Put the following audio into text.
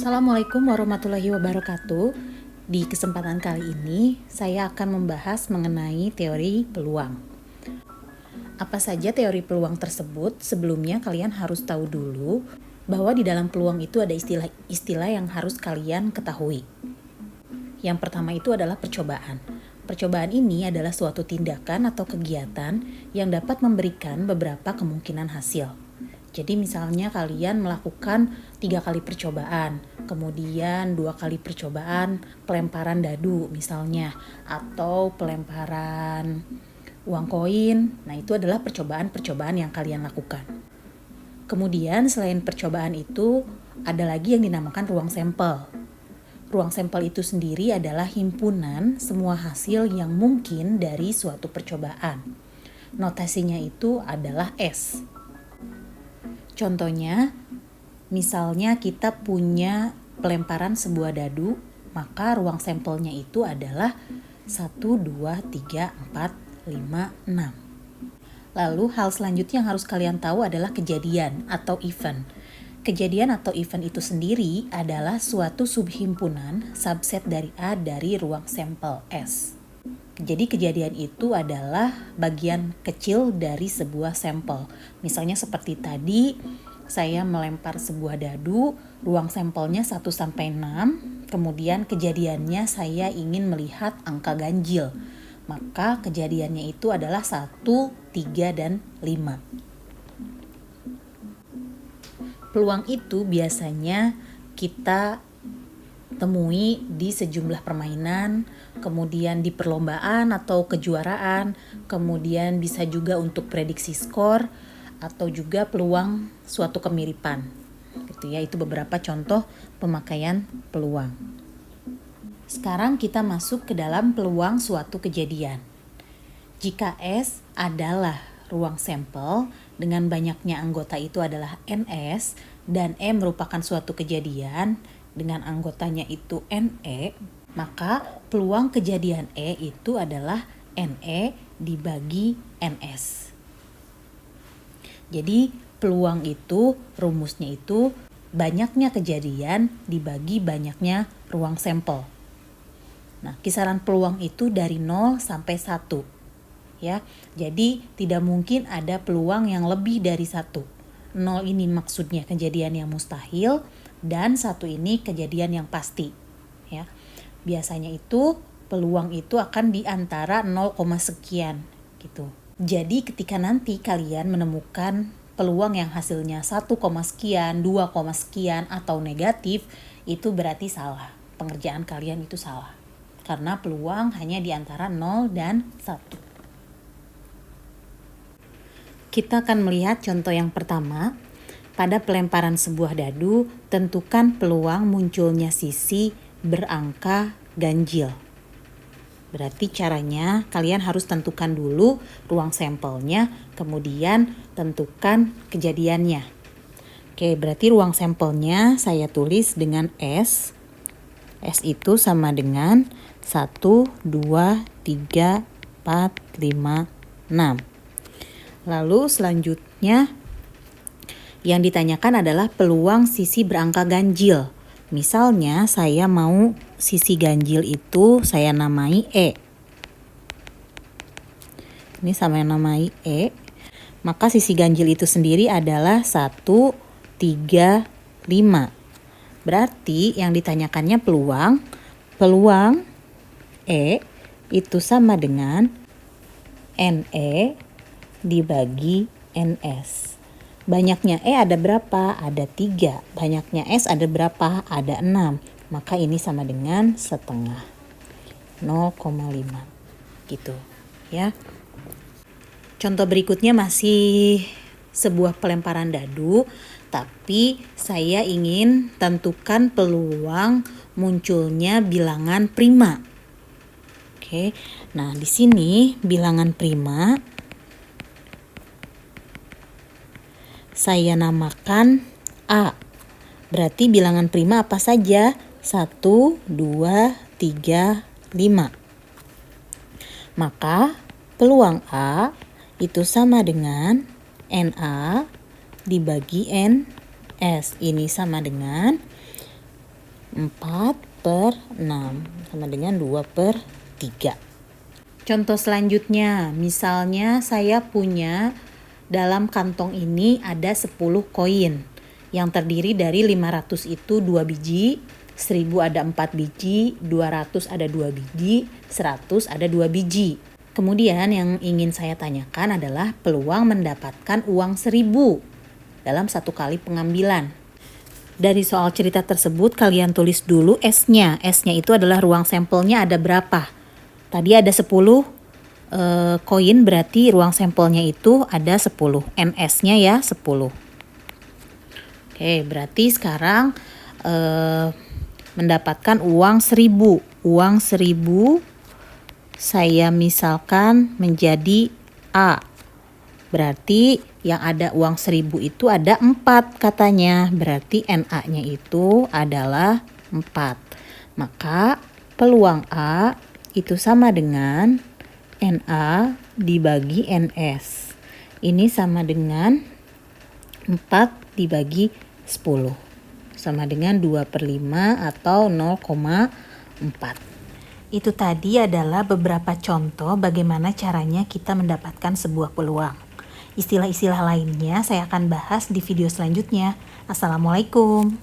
Assalamualaikum warahmatullahi wabarakatuh. Di kesempatan kali ini, saya akan membahas mengenai teori peluang. Apa saja teori peluang tersebut? Sebelumnya kalian harus tahu dulu bahwa di dalam peluang itu ada istilah-istilah yang harus kalian ketahui. Yang pertama itu adalah percobaan. Percobaan ini adalah suatu tindakan atau kegiatan yang dapat memberikan beberapa kemungkinan hasil. Jadi misalnya kalian melakukan 3 kali percobaan, kemudian 2 kali percobaan pelemparan dadu misalnya, atau pelemparan uang koin. Nah, itu adalah percobaan-percobaan yang kalian lakukan. Kemudian selain percobaan itu, ada lagi yang dinamakan ruang sampel. Ruang sampel itu sendiri adalah himpunan semua hasil yang mungkin dari suatu percobaan. Notasinya itu adalah S. Contohnya, misalnya kita punya pelemparan sebuah dadu, maka ruang sampelnya itu adalah 1, 2, 3, 4, 5, 6. Lalu hal selanjutnya yang harus kalian tahu adalah kejadian atau event. Kejadian atau event itu sendiri adalah suatu subhimpunan subset dari A dari ruang sampel S. Jadi kejadian itu adalah bagian kecil dari sebuah sampel. Misalnya seperti tadi, saya melempar sebuah dadu, ruang sampelnya 1-6, kemudian kejadiannya saya ingin melihat angka ganjil. Maka kejadiannya itu adalah 1, 3, dan 5. Peluang itu biasanya kita temui di sejumlah permainan, kemudian di perlombaan atau kejuaraan, kemudian bisa juga untuk prediksi skor atau juga peluang suatu kemiripan. Gitu ya, itu beberapa contoh pemakaian peluang. Sekarang kita masuk ke dalam peluang suatu kejadian. Jika S adalah ruang sampel dengan banyaknya anggota itu adalah NS dan E merupakan suatu kejadian dengan anggotanya itu NE, maka peluang kejadian E itu adalah NE dibagi NS. Jadi peluang itu, rumusnya itu banyaknya kejadian dibagi banyaknya ruang sampel. Nah, kisaran peluang itu dari 0 sampai 1. Ya, jadi tidak mungkin ada peluang yang lebih dari 1. 0 ini maksudnya kejadian yang mustahil, dan 1 ini kejadian yang pasti. Ya, biasanya itu peluang itu akan di antara 0, sekian gitu. Jadi ketika nanti kalian menemukan peluang yang hasilnya 1, sekian, 2, sekian atau negatif, itu berarti salah. Pengerjaan kalian itu salah. Karena peluang hanya di antara 0 dan 1. Kita akan melihat contoh yang pertama. Pada pelemparan sebuah dadu, tentukan peluang munculnya sisi berangka ganjil. Berarti caranya kalian harus tentukan dulu ruang sampelnya, kemudian tentukan kejadiannya. Oke, berarti ruang sampelnya saya tulis dengan S. S itu sama dengan 1, 2, 3, 4, 5, 6. Lalu selanjutnya yang ditanyakan adalah peluang sisi berangka ganjil. Misalnya saya mau sisi ganjil itu saya namai E. Ini sama yang namai E. Maka sisi ganjil itu sendiri adalah 1, 3, 5. Berarti yang ditanyakannya peluang E itu sama dengan NE dibagi NS. Banyaknya E ada berapa? Ada 3. Banyaknya S ada berapa? Ada 6. Maka ini sama dengan setengah. 0,5. Gitu ya. Contoh berikutnya masih sebuah pelemparan dadu, tapi saya ingin tentukan peluang munculnya bilangan prima. Oke. Nah, di sini bilangan prima saya namakan A. Berarti bilangan prima apa saja? 1, 2, 3, 5. Maka peluang A itu sama dengan NA dibagi NS. Ini sama dengan 4/6 sama dengan 2/3. Contoh selanjutnya, misalnya saya punya dalam kantong ini ada 10 koin yang terdiri dari 500 itu 2 biji, 1000 ada 4 biji, 200 ada 2 biji, 100 ada 2 biji. Kemudian yang ingin saya tanyakan adalah peluang mendapatkan uang 1000 dalam satu kali pengambilan. Dari soal cerita tersebut kalian tulis dulu S-nya. S-nya itu adalah ruang sampelnya ada berapa. Tadi ada 10 koin, berarti ruang sampelnya itu ada 10. NS-nya ya 10. Oke, berarti sekarang mendapatkan uang 1000. Uang 1000 saya misalkan menjadi A. Berarti yang ada uang 1000 itu ada 4 katanya. Berarti NA-nya itu adalah 4. Maka peluang A itu sama dengan NA dibagi NS. Ini sama dengan 4 dibagi 10. Sama dengan 2/5 atau 0,4. Itu tadi adalah beberapa contoh bagaimana caranya kita mendapatkan sebuah peluang. Istilah-istilah lainnya saya akan bahas di video selanjutnya. Assalamualaikum.